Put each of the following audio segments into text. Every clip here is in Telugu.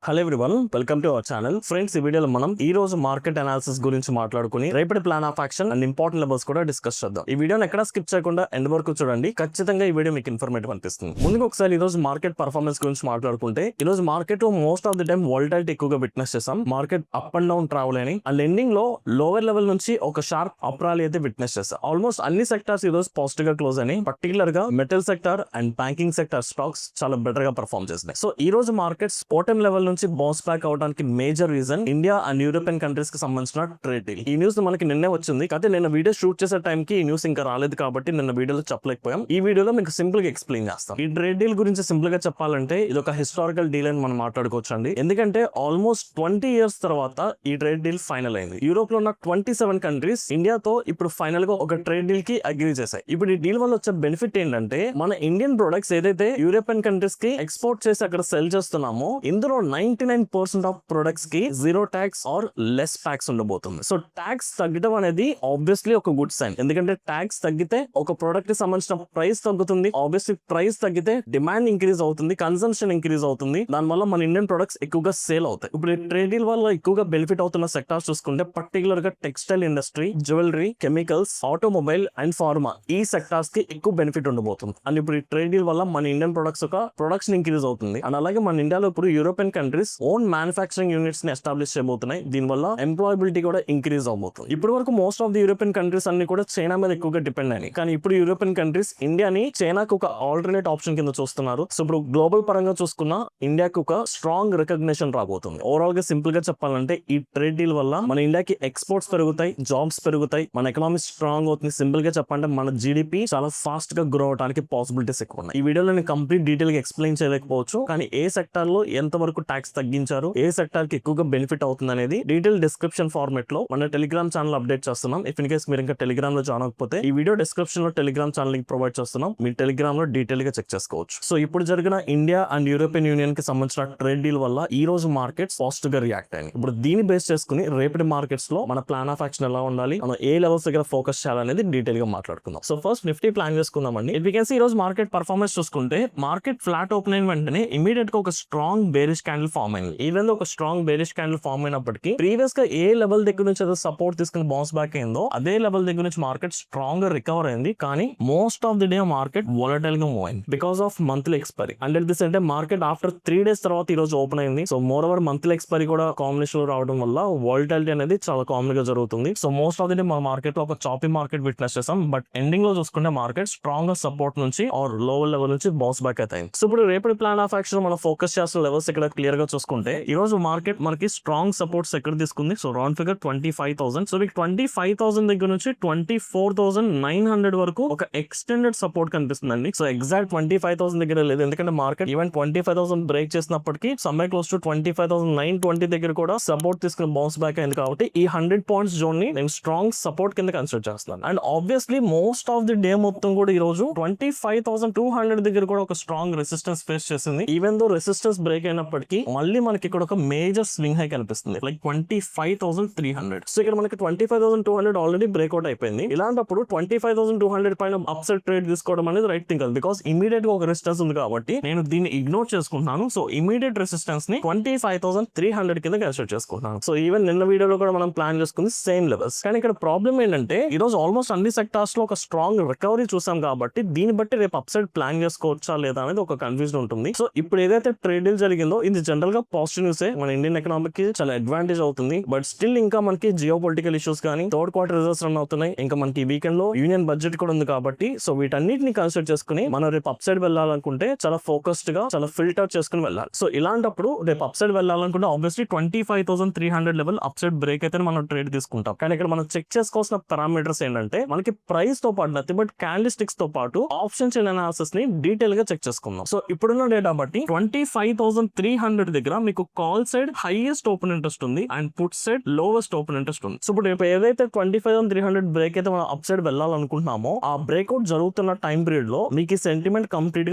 Hello everyone, welcome to our channel. Friends, ఈ వీడియోలో మనం ఈ రోజు మార్కెట్ అనాలిసిస్ గురించి మాట్లాడుకుని రేపటి plan of action and important levels కూడా డిస్కస్ చేద్దాం. ఈ వీడియోని ఎక్కడ స్కిప్ చేయకుండా ఎండ్ వరకు చూడండి. ఖచ్చితంగా ఈ వీడియో మీకు ఇన్ఫర్మేటివ్ అనిపిస్తుంది. ముందుగా ఒకసారి ఈ రోజు మార్కెట్ పర్ఫార్మెన్స్ గురించి మాట్లాడుకుంటే, ఈ రోజు market most of the time volatility ఎక్కువగా విట్నెస్ చేసాం. Market up and down travel అని అండ్ ఎండింగ్ లో లోవర్ లెవెల్ నుంచి ఒక షార్ప్ అప్ ర్యాలీ అయితే విట్నెస్ చేస్తాం. ఆల్మోస్ట్ అన్ని సెక్టార్స్ ఈ రోజు పాజిటివ్ గా క్లోజ్ అని, పర్టికులర్ గా metal sector and banking sector stocks చాలా బెటర్ గా పర్ఫార్మ్ చేస్తున్నాయి. సో ఈ రోజు మార్కెట్స్ బాటమ్ లెవెల్ నుంచి బౌన్స్ బ్యాక్ అవడానికి major reason India and European countries కి సంబంధించిన ట్రేడ్ డీల్. ఈ న్యూస్ మనకి నిన్నే వచ్చింది, అయితే నిన్న వీడియో షూట్ చేసే టైం కి ఈ న్యూస్ ఇంకా రాలేదు కాబట్టి నిన్న వీడియోలో చెప్పలేకపోయాం. ఈ వీడియోలో మీకు సింపుల్ గా ఎక్స్ప్లెయిన్ చేస్తాం. ఈ ట్రేడ్ డీల్ గురించి సింపుల్ గా చెప్పాలంటే ఇది ఒక హిస్టారికల్ డీల్ అని మనం మాట్లాడుకోవచ్చు అండి. ఎందుకంటే ఆల్మోస్ట్ 20 years తర్వాత ఈ ట్రేడ్ డీల్ ఫైనల్ అయింది. యూరోప్ లో ఉన్న 27 కంట్రీస్ ఇండియాతో ఇప్పుడు ఫైనల్ గా ఒక ట్రేడ్ డీల్ కి అగ్రీ చేశాయి. ఇప్పుడు ఈ డీల్ వల్ల వచ్చే బెనిఫిట్ ఏంటంటే, మన ఇండియన్ ప్రొడక్ట్స్ ఏదైతే యూరోపియన్ కంట్రీస్ కి ఎక్స్పోర్ట్ చేసి అక్కడ సెల్ చేస్తున్నామో, ఇందులో 99% ఆఫ్ ప్రొడక్ట్స్ కి zero tax or less tax ఉండబోతుంది. సో ట్యాక్స్ తగ్గడం అనేది ఆబ్వియస్లీ ఒక గుడ్ సైన్. ఎందుకంటే ట్యాక్స్ తగ్గితే ఒక ప్రొడక్ట్ కి సంబంధించిన ప్రైస్ తగ్గుతుంది. ఆబ్వియస్లీ ప్రైస్ తగ్గితే డిమాండ్ ఇంక్రీజ్ అవుతుంది, కన్సంప్షన్ ఇంక్రీజ్ అవుతుంది. దానివల్ల మన ఇండియన్ ప్రొడక్ట్స్ ఎక్కువగా సేల్ అవుతాయి. ఇప్పుడు ఈ ట్రేడ్ డీల్ వల్ల ఎక్కువగా బెనిఫిట్ అవుతున్న సెక్టార్స్ చూసుకుంటే, పర్టికులర్ గా textile industry, jewellery, chemicals, automobile and pharma, ఈ సెక్టార్స్ కి ఎక్కువ బెనిఫిట్ ఉండబోతుంది. అండ్ ఇప్పుడు ఈ ట్రేడ్ డీల్ వల్ల మన ఇండియన్ ప్రొడక్ట్స్ యొక్క ప్రొడక్షన్ ఇంక్రీజ్ అవుతుంది. అండ్ అలాగే మన ఇండియాలో ఇప్పుడు European countries own manufacturing units ని ఎస్టాబ్లిష్ చేయబోతున్నాయి. దీనివల్ల ఎంప్లాయబిలిటీ కూడా ఇంక్రీజ్ అవబోతుంది. ఇప్పటి వరకు most of the European countries అన్ని కూడా చైనా మీద ఎక్కువగా డిపెండ్ అయినాయి. కానీ ఇప్పుడు యూరోపియన్ కంట్రీస్ ఇండియాని చైనాకు ఒక ఆల్టర్నేట్ ఆప్షన్ కింద చూస్తున్నారు. సో ఇప్పుడు గ్లోబల్ పరంగా చూసుకున్న ఇండియాకి ఒక స్ట్రాంగ్ రికగ్నిషన్ రాబోతుంది. ఓవరాల్ గా సింపుల్ గా చెప్పాలంటే, ఈ ట్రేడ్ డీల్ వల్ల మన ఇండియాకి ఎక్స్పోర్ట్స్ పెరుగుతాయి, జాబ్స్ పెరుగుతాయి, మన ఎకనామీ స్ట్రాంగ్ అవుతుంది. సింపుల్ గా చెప్పాలంటే మన జీడిపి చాలా ఫాస్ట్ గా గ్రో అవడానికి పాసిబిలిటీస్ ఎక్కువ ఉన్నాయి. ఈ వీడియోలో నేను కంప్లీట్ డీటెయిల్ గా ఎక్స్ప్లెయిన్ చేయలేకపోవచ్చు, కానీ ఏ సెక్టార్ లో ఎంత వరకు ట్యాక్స్ తగ్గించారు, ఏ సెక్టార్ కి ఎక్కువగా బెనిఫిట్ అవుతుంది అనేది డీటెయిల్ డిస్క్రిప్షన్ ఫార్మాట్ లో మన టెలిగ్రామ్ ఛానల్ అప్డేట్ చేస్తున్నాం. ఇఫ్ ఇన్ కేస్ మీరు ఇంకా టెలిగ్రామ్ లో జాయిన్ అవ్వకపోతే, ఈ వీడియో డిస్క్రిప్షన్ లో టెలిగ్రామ్ ఛానల్ లింక్ ప్రొవైడ్ చేస్తున్నాం. మీ టెలిగ్రామ్ లో డీటెయిల్ గా చెక్ చేసుకోవచ్చు. సో ఇప్పుడు జరిగిన ఇండియా అండ్ యూరోపియన్ యూనియన్ కి సంబంధించిన ట్రేడ్ డీల్ వల్ల ఈ రోజు మార్కెట్స్ పాజిటివ్ గా రియాక్ట్ అయ్యాయి. ఇప్పుడు దీన్ని బేస్ చేసుకుని రేపటి మార్కెట్స్ లో మన ప్లాన్ ఆఫ్ యాక్షన్ ఎలా ఉండాలి, మనం ఏ లెవెల్స్ దగ్గర ఫోకస్ చేయాలనేది డీటెయిల్ గా మాట్లాడుకుందాం. సో ఫస్ట్ నిఫ్టీ ప్లాన్ చేసుకుందామండి. ఇఫ్ యూ కెన్ సీ ఈ రోజు మార్కెట్ పర్ఫార్మెన్స్ చూసుకుంటే, మార్కెట్ ఫ్లాట్ ఓపెన్ అయిన వెంటనే ఇమీడియట్ గా ఒక స్ట్రాంగ్ బేరిష్ క్యాండిల్ ఫామ్ అయింది. ఈవెన్ ఒక స్ట్రాంగ్ బేరిష్ క్యాండిల్ ఫామ్ అయినప్పటికీ ప్రీవియస్ గా ఏ లెవెల్ దగ్గర నుంచి అయితే సపోర్ట్ తీసుకుని బౌన్స్ బ్యాక్ అయిందో, అదే లెవెల్ దగ్గర నుంచి మార్కెట్ స్ట్రాంగ్ గా రికవర్ అయింది. కానీ most of the day market volatile గా మూవ్ అయింది because of monthly expiry. And at this అంటే మార్కెట్ ఆఫ్టర్ 3 days తర్వాత ఈ రోజు ఓపెన్ అయింది. So more over monthly expiry కూడా కాంబినేషన్ లో రావడం వల్ల వాలటైలిటీ అనేది చాలా కామన్ గా జరుగుతుంది. So most of the day మన మార్కెట్ లో ఒక చాపీ మార్కెట్ విట్నెస్ చేసాం. బట్ ఎండింగ్ లో చూసుకుంటే మార్కెట్ స్ట్రాంగ్ గా సపోర్ట్ నుంచి ఆర్ లోవర్ లెవెల్ నుంచి బౌన్స్ బ్యాక్ అయితే. సో ఇప్పుడు రేపటి ప్లాన్ ఆఫ్ యాక్షన్ మనం ఫోకస్ చేస్తున్న లెవెల్స్ ఇక్కడ క్లియర్ గా చూసుకుంటే, ఈ రోజు మార్కెట్ మనకి స్ట్రాంగ్ సపోర్ట్స్ ఎక్కడ తీసుకుంది. So round figure 25,000. సో మీకు 25,000 దగ్గర నుంచి 24,900 వరకు ఒక ఎక్స్టెండెడ్ సపోర్ట్ కనిపిస్తుందండి. సో ఎగ్జాక్ట్ 25,000 దగ్గర లేదు, ఎందుకంటే మార్కెట్ ఈవెన్ 25,000 బ్రేక్ చేసినప్పటికీ సమ్వేర్ క్లోజ్ టు 25,920 దగ్గర కూడా సపోర్ట్ తీసుకుని బౌన్స్ బ్యాక్ అయింది. కాబట్టి ఈ 100 points జోన్ ని నేను స్ట్రాంగ్ సపోర్ట్ కింద కన్సిడర్ చేస్తున్నాను. And obviously most of the day మొత్తం కూడా ఈ రోజు 25,200 దగ్గర కూడా ఒక స్ట్రాంగ్ రెసిస్టెన్స్ ఫేస్ చేసింది. ఈవెన్ దో రెసిస్టెన్స్ బ్రేక్ అయినప్పటికీ మళ్ళీ మనకి ఇక్కడ ఒక మేజర్ స్వింగ్ హై కనిపిస్తుంది, లైక్ 25,300. సో ఇక్కడ మనకి 25,200 ఆల్రెడీ బ్రేక్అవుట్ అయిపోయింది. ఇలాంటప్పుడు 25,200 పైన అప్సైడ్ ట్రేడ్ తీసుకోవడం అనేది రైట్ థింగ్ కాదు, బికాస్ ఇమీడియట్ గా ఒక రెసిస్టెన్స్ ఉంది కాబట్టి నేను దీన్ని ఇగ్నోర్ చేసుకుంటున్నాను. సో ఇమీడియట్ రెసిస్టెన్స్ ని 25,300 కింద కన్సిడర్ చేసుకుంటున్నాను. సో ఈవెన్ నిన్న వీడియోలో కూడా మనం ప్లాన్ చేసుకుంది సేమ్ లెవెల్స్. కానీ ఇక్కడ ప్రాబ్లం ఏంటంటే, ఈ రోజు ఆల్మోస్ట్ అన్ని సెక్టార్స్ లో ఒక స్ట్రాంగ్ రికవరీ చూసాం కాబట్టి దీన్ని బట్టి రేపు అప్సైడ్ ప్లాన్ చేసుకోవచ్చా లేదా అనేది ఒక కన్ఫ్యూజన్ ఉంటుంది. సో ఇప్పుడు ఏదైతే ట్రేడ్ డీల్ జరిగిందో ఇది జనరల్ గా పాజిటివ్ న్యూస్. మన ఇండియన్ ఎకనామిక్ కి చాలా అడ్వాంటేజ్ అవుతుంది. బట్ స్టిల్ ఇంకా మనకి జియో పొలిటికల్ ఇష్యూస్ కానీ, థర్డ్ క్వార్టర్ రిజల్ట్స్ రన్ అవుతున్నాయి, ఇంకా మనకి వీకెండ్ లో యూనియన్ బడ్జెట్ కూడా ఉంది కాబట్టి, సో వీటన్నిటిని కన్సిడర్ చేసుకుని మనం రేపు అప్ సైడ్ వెళ్ళాలనుకుంటే చాలా ఫోకస్డ్ గా, చాలా ఫిల్టర్ చేసుకుని వెళ్ళాలి. సో ఇలాంటప్పుడు రేపు అప్ సైడ్ వెళ్ళాలనుకుంటే obviously 25,300 level up side break అయితే మనం ట్రేడ్ తీసుకుంటాం. కానీ ఇక్కడ మనం చెక్ చేసుకోవాల్సిన పారామీటర్స్ ఏంటంటే, మనకి ప్రైస్ తో పాటు నథింగ్ బట్ క్యాండిల్స్టిక్స్ తో పాటు ఆప్షన్ చైన్ అనాలిసిస్ ని డీటెయిల్ గా చెక్ చేసుకుందాం. సో ఇప్పుడున్న డేటా బట్టి 25,300 దగ్గర మీకు call side highest open interest ఉంది and put side lowest open interest ఉంది. సో ఇప్పుడు ఏదైతే 25,300 బ్రేక్ అయితే మనం అప్ సైడ్ వెళ్ళాలనుకుంటున్నామో, ఆ బ్రేక్అవుట్ జరుగుతున్న టైం పీరియడ్ లో మీకు ఈ సెంటిమెంట్ కంప్లీట్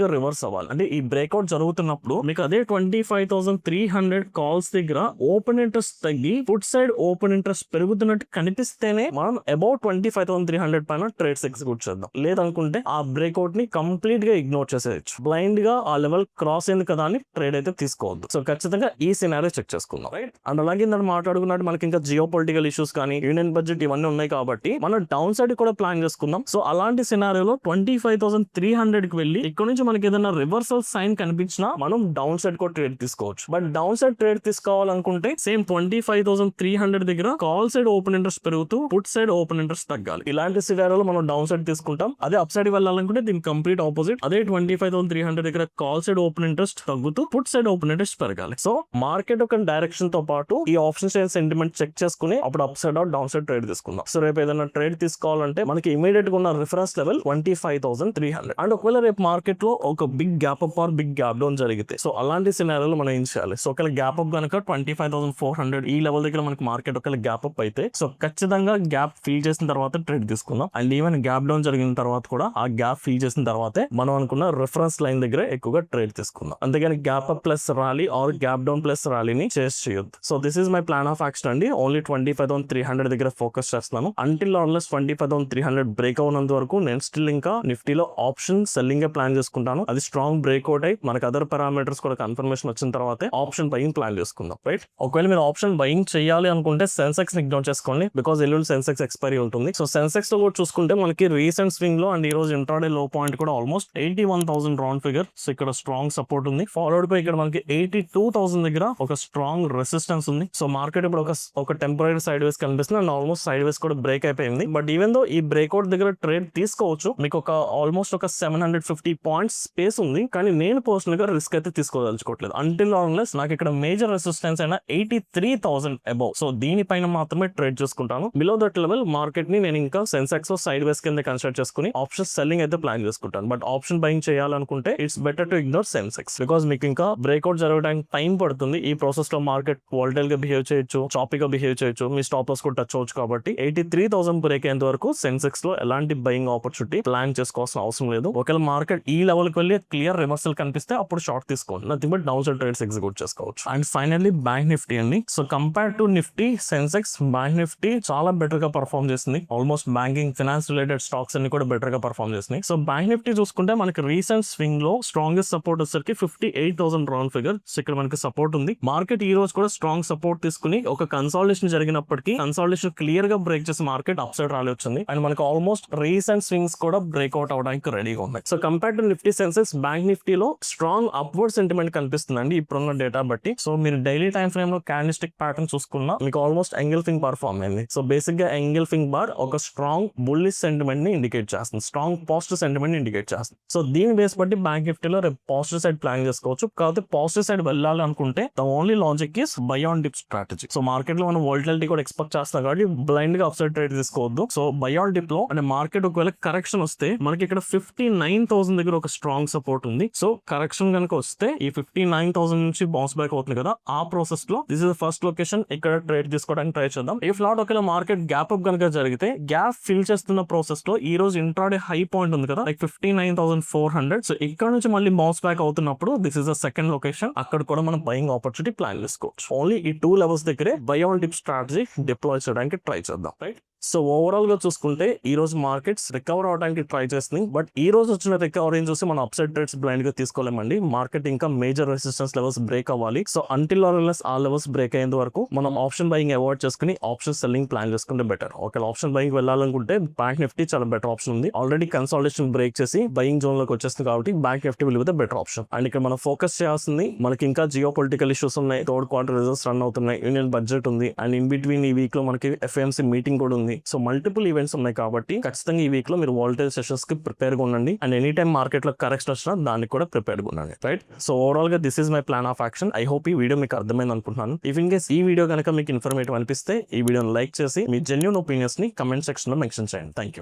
గా రివర్స్ అవ్వాలి. అంటే ఈ బ్రేక్అవుట్ జరుగుతున్నప్పుడు మీకు అదే 25,300 కాల్స్ దగ్గర ఓపెన్ ఇంట్రెస్ట్ తగ్గి పుట్ సైడ్ ఓపెన్ ఇంట్రెస్ట్ పెరుగుతున్నట్టు కనిపిస్తేనే మనం అబౌట్ 25,300 పైన ట్రేడ్స్ ఎగ్జిక్యూట్ చేద్దాం. లేదనుకుంటే ఆ బ్రేక్అవుట్ ని కంప్లీట్ గా ఇగ్నోర్ చేసేయచ్చు. బ్లైండ్ గా ఆ లెవెల్ క్రాస్ అయింది కదా అని ట్రేడ్ అయితే తీసుకోవద్దు. సో సో ఖచ్చితంగా ఈ సినారియో చెక్ చేసుకుందాం, రైట్. అండ్ అలాగే దాన్ని మాట్లాడుకున్నట్టు మనకి ఇంకా జియో పొలిటికల్ ఇష్యూస్ కానీ యూనియన్ బడ్జెట్ ఇవన్నీ ఉన్నాయి కాబట్టి మనం డౌన్ సైడ్ కూడా ప్లాన్ చేసుకుందాం. సో అలాంటి సినారియోలో 25,300 కి వెళ్ళి ఇక్కడ నుంచి మనకి ఏదైనా రివర్సల్ సైన్ కనిపించినా మనం డౌన్ సైడ్ కూడా ట్రేడ్ తీసుకోవచ్చు. బట్ డౌన్ సైడ్ ట్రేడ్ తీసుకోవాలనుకుంటే సేమ్ 25,300 దగ్గర కాల్ సైడ్ ఓపెన్ ఇంట్రెస్ట్ పెరుగుతూ పుట్ సైడ్ ఓపెన్ ఇంట్రెస్ట్ తగ్గాలి. ఇలాంటి సినారియోలో మనం డౌన్ సైడ్ తీసుకుంటాం. అదే అప్ సైడ్ వెళ్ళాలనుకుంటే దీని కంప్లీట్ ఆపోజిట్. అదే 25,300 దగ్గర కాల్ సైడ్ ఓపెన్ ఇంట్రెస్ట్ తగ్గుతూ పుట్ సైడ్ ఓపెన్ ఇంట్రెస్ట్ పెరగాలి. సో మార్కెట్ ఒక డైరెక్షన్ తో పాటు ఈ ఆప్షన్ సైడ్ సెంటిమెంట్ చెక్ చేసుకుని అప్పుడు up side or down side trade తీసుకుందాం. సో రేపు ఏదైనా ట్రేడ్ తీసుకోవాలంటే మనకి ఇమీడియట్ గా ఉన్న రిఫరెన్స్ లెవెల్ 25,300. అండ్ ఒకవేళ రేపు మార్కెట్ లో ఒక big gap up or big gap down జరిగితే సో అలాంటి సినారియోలో మనం ఏం చేయాలి? సో ఒకవేళ గ్యాప్ అప్ కనుక 25,400 ఈ లెవెల్ దగ్గర మనకి మార్కెట్ ఒకవేళ గ్యాప్ అప్ అయితే సో ఖచ్చితంగా గ్యాప్ ఫిల్ చేసిన తర్వాత ట్రేడ్ తీసుకుందాం. అండ్ ఈవెన్ గ్యాప్ డౌన్ జరిగిన తర్వాత కూడా ఆ గ్యాప్ ఫిల్ చేసిన తర్వాతే మనం అనుకున్న రిఫరెన్స్ లైన్ దగ్గర ఎక్కువగా ట్రేడ్ తీసుకుందాం. అంతేగాని gap up plus rally or gap down plus ర్యాలీని చేసి చేయొద్దు. So this is my plan of action అండి. ఓన్లీ 25,300 దగ్గర ఫోకస్ చేస్తున్నాను. అంటిల్ ఆన్లెస్ 25,300 బ్రేక్ అవునంత వరకు నేను స్టిల్ ఇంకా నిఫ్టీలో ఆప్షన్ సెల్లింగ్ ప్లాన్ చేసుకుంటాను. అది స్ట్రాంగ్ బ్రేక్అవుట్ అయి మనకు అదర్ పారామీటర్స్ కూడా కన్ఫర్మేషన్ వచ్చిన తర్వాతే ఆప్షన్ బయింగ్ ప్లాన్ చేసుకుందాం, రైట్. ఒకవేళ మీరు ఆప్షన్ బయింగ్ చేయాలి అనుకుంటే సెన్సెక్స్ ని ఇగ్నోర్ చేసుకోండి, బికాస్ ఎల్లుండి సెన్సెక్స్ ఎక్స్పైరీ ఉంటుంది. సో సెన్సెక్స్ లో కూడా చూసుకుంటే మనకి రీసెంట్ స్వింగ్ లో అండ్ ఈ రోజు ఇంట్రాడే లో పాయింట్ కూడా ఆల్మోస్ట్ 81,000 రౌండ్ ఫిగర్. సో ఇక్కడ స్ట్రాంగ్ సపోర్ట్ ఉంది. ఫాలోడ్ పై ఇక్కడ మనకి 82,000 దగ్గర ఒక స్ట్రాంగ్ రెసిస్టెన్స్ ఉంది. సో మార్కెట్ ఇప్పుడు ఒక టెంపరీ సైడ్ వేస్ కనిపిస్తుంది అండ్ ఆల్మోస్ట్ సైడ్ వేస్ కూడా బ్రేక్ అయిపోయింది. బట్ ఈవెన్ దో ఈ బ్రేక్అవుట్ దగ్గర ట్రేడ్ తీసుకోవచ్చు. మీకు ఒక ఆల్మోస్ట్ ఒక 750 పాయింట్స్ స్పేస్ ఉంది. కానీ నేను పర్సనల్ గా రిస్క్ అయితే తీసుకోదలుచుకోవట్లేదు అంటిల్ ఆన్లెస్ నాకు ఇక్కడ మేజర్ రెసిస్టెన్స్ అయినా 83,000 అబౌవ్. సో దీనిపైన మాత్రమే ట్రేడ్ చేసుకుంటాను. బిలో దట్ లెవెల్ మార్కెట్ ని నేను ఇంకా సెన్సెక్స్ సైడ్ వేస్ కింద కన్సిడర్ చేసుకుని ఆప్షన్ సెల్లింగ్ అయితే ప్లాన్ చేసుకుంటాను. బట్ ఆప్షన్ బయింగ్ చేయాలనుకుంటే it's better to ignore Sensex, because మీకు ఇంకా బ్రేక్అవుట్ జరగడానికి టైం పడుతుంది. ఈ ప్రాసెస్ లో మార్కెట్ వాలటైల్ గా బిహేవ్ చేయొచ్చు, చాపీగా బిహేవ్ చేయొచ్చు, మీ స్టాప్ లాస్ కూడా టచ్ అవచ్చు. కాబట్టి 83,000 బ్రేక్ అయ్యేంత వరకు సెన్సెక్స్ లో ఎలాంటి బయింగ్ ఆపర్చునిటీ ప్లాన్ చేసుకోవాల్సిన అవసరం లేదు. ఒకవేళ మార్కెట్ ఈ లెవెల్ కి వెళ్ళి క్లియర్ రివర్సల్ కనిపిస్తే అప్పుడు షార్ట్ తీసుకోండి, nothing but down side trades execute చేసుకోవచ్చు. అండ్ ఫైనల్లీ బ్యాంక్ నిఫ్టీ అండి. So compare to Nifty Sensex bank Nifty చాలా బెటర్ గా పర్ఫార్మ్ చేసింది. Almost banking finance related stocks అన్ని కూడా బెటర్ గా పర్ఫార్మ్ చేసినాయి. సో బ్యాంక్ నిఫ్టీ చూసుకుంటే మనకి రీసెంట్ స్వింగ్ లో స్ట్రాంగెస్ట్ సపోర్ట్ వచ్చేసరికి 58,000 రౌండ్ ఫిగర్. సో ఇక్కడ మనకి సపోర్ట్ ఉంది. మార్కెట్ ఈ రోజు కూడా స్ట్రాంగ్ సపోర్ట్ తీసుకుని ఒక కన్సాలిడేషన్ జరిగినప్పటికీ కన్సాలిడేషన్ క్లియర్ గా బ్రేక్ చేసి మార్కెట్ అప్ సైడ్ రాలి వచ్చింది. అండ్ మనకి ఆల్మోస్ట్ రీసెంట్ స్వింగ్స్ కూడా బ్రేక్అవుట్ అవడానికి రెడీగా ఉన్నాయి. So compare to Nifty Sensex bank నిఫ్టీలో స్ట్రాంగ్ అప్వర్డ్ సెంటిమెంట్ కనిపిస్తుందండి ఇప్పుడున్న డేటా బట్టి. సో మీరు డైలీ టైం ఫ్రేమ్ లో క్యాండిల్స్టిక్ ప్యాటర్న్ చూసుకున్నా మీకు ఆల్మోస్ట్ ఎంగల్ఫింగ్ బార్ ఫామ్ అయింది. సో బేసిక్ గా ఎంగల్ఫింగ్ బార్ ఒక స్ట్రాంగ్ బుల్లిష్ సెంటిమెంట్ ని ఇండికేట్ చేస్తుంది, స్ట్రాంగ్ పాజిటివ్ సెంటిమెంట్ ని ఇండికేట్ చేస్తుంది. సో దీని బేస్ బట్టి బ్యాంక్ నిఫ్టీలో రేపు పాజిటివ్ సైడ్ ప్లాన్ చేసుకోవచ్చు. కాకపోతే పాజిటివ్ సైడ్ వెళ్ళాలి అనుకుంటే the only logic is by on dip strategy. So market లో మనం వోల్టిలిటీ కూడా ఎక్స్పెక్ట్ చేస్తాం కాబట్టి బ్లైండ్ గా అప్ సైడ్ ట్రేడ్ తీసుకోవద్దు. సో బై ఆన్ డిప్ లో అంటే మార్కెట్ ఒకవేళ కరెక్షన్ వస్తే మనకి ఇక్కడ 59,000 దగ్గర ఒక స్ట్రాంగ్ సపోర్ట్ ఉంది. సో కరెక్షన్ కనుక వస్తే ఈ 59,000 నుంచి బౌన్స్ బ్యాక్ అవుతుంది కదా, ఆ ప్రాసెస్ లో this is the first location, ఇక్కడ ట్రేడ్ తీసుకోవడానికి ట్రై చేద్దాం. ఇఫ్ నాట్ ఒకవేళ మార్కెట్ గ్యాప్ అప్ కనుక జరిగితే గ్యాప్ ఫిల్ చేస్తున్న ప్రాసెస్ లో ఈ రోజు ఇంట్రాడే హై పాయింట్ ఉంది కదా లైక్ 59,400. సో ఇక్కడ నుంచి మళ్ళీ బౌన్స్ బ్యాక్ అవుతున్నప్పుడు this is the second location, అక్కడ కూడా మనం బయింగ్ ఆపర్చునిటీ ప్లాన్ చేసుకోవచ్చు. ఓన్లీ ఈ 2 లెవెల్స్ దగ్గరే by on dip strategy deploy చేయడానికి ట్రై చేద్దాం, రైట్. సో ఓవరాల్ గా చూసుకుంటే ఈ రోజు మార్కెట్స్ రికవర్ అవడానికి ట్రై చేస్తుంది. బట్ ఈ రోజు వచ్చిన రికవరీ చూసి మనం అప్సైడ్ ట్రేడ్స్ బ్లైండ్ గా తీసుకోలేమండి. మార్కెట్ ఇంకా మేజర్ రెసిస్టెన్స్ లెవెల్స్ బ్రేక్ అవ్వాలి. సో అంటిల్ ఆర్ఎల్ఎస్ ఆ లెవెల్స్ బ్రేక్ అయ్యేంత వరకు మనం ఆప్షన్ బయింగ్ అవాయిడ్ చేసుకుని ఆప్షన్ సెల్లింగ్ ప్లాన్ చేసుకుంటే బెటర్. ఒకవేళ ఆప్షన్ బయింగ్ వెళ్ళాలనుకుంటే బ్యాంక్ నిఫ్టీ చాలా బెటర్ ఆప్షన్ ఉంది. ఆల్రెడీ కన్సాలిడేషన్ బ్రేక్ చేసి బయింగ్ జోన్ లోకి వచ్చేస్తుంది కాబట్టి bank Nifty will be the better option. And ఇక్కడ మనం ఫోకస్ చేయాల్సింది మనకి ఇంకా జియో పొలిటికల్ ఇష్యూస్ ఉన్నాయి, థర్డ్ క్వార్టర్ రిజల్ట్స్ రన్ అవుతున్నాయి, యూనియన్ బడ్జెట్ ఉంది, అండ్ ఇన్ బిట్వీన్ ఈ వీక్ లో మనకి ఎఫ్ఎంసీ మీటింగ్ కూడా ఉంది. సో మల్టిపుల్ ఈవెంట్స్ ఉన్నాయి కాబట్టి ఖచ్చితంగా ఈ వీక్ లో మీరు వాలటైల్ సెషన్స్ కి ప్రిపేర్ గా ఉండండి. అండ్ ఎనీ టైం మార్కెట్ లో కరెక్షన్ వచ్చినా దానికి కూడా ప్రిపేర్ గా ఉండండి, రైట్. సో ఓవరాల్ గా this is my plan of action. I hope ఈ వీడియో మీకు అర్థమైంది అనుకుంటున్నాను. ఇఫ్ ఇన్ కేస్ ఈ వీడియో కనుక మీకు ఇన్ఫర్మేటివ్ అనిపిస్తే ఈ వీడియోని లైక్ చేసి మీ జెన్యూన్ ఒపీనియన్స్ ని కమెంట్ సెక్షన్ లో మెన్షన్ చేయండి. Thank you.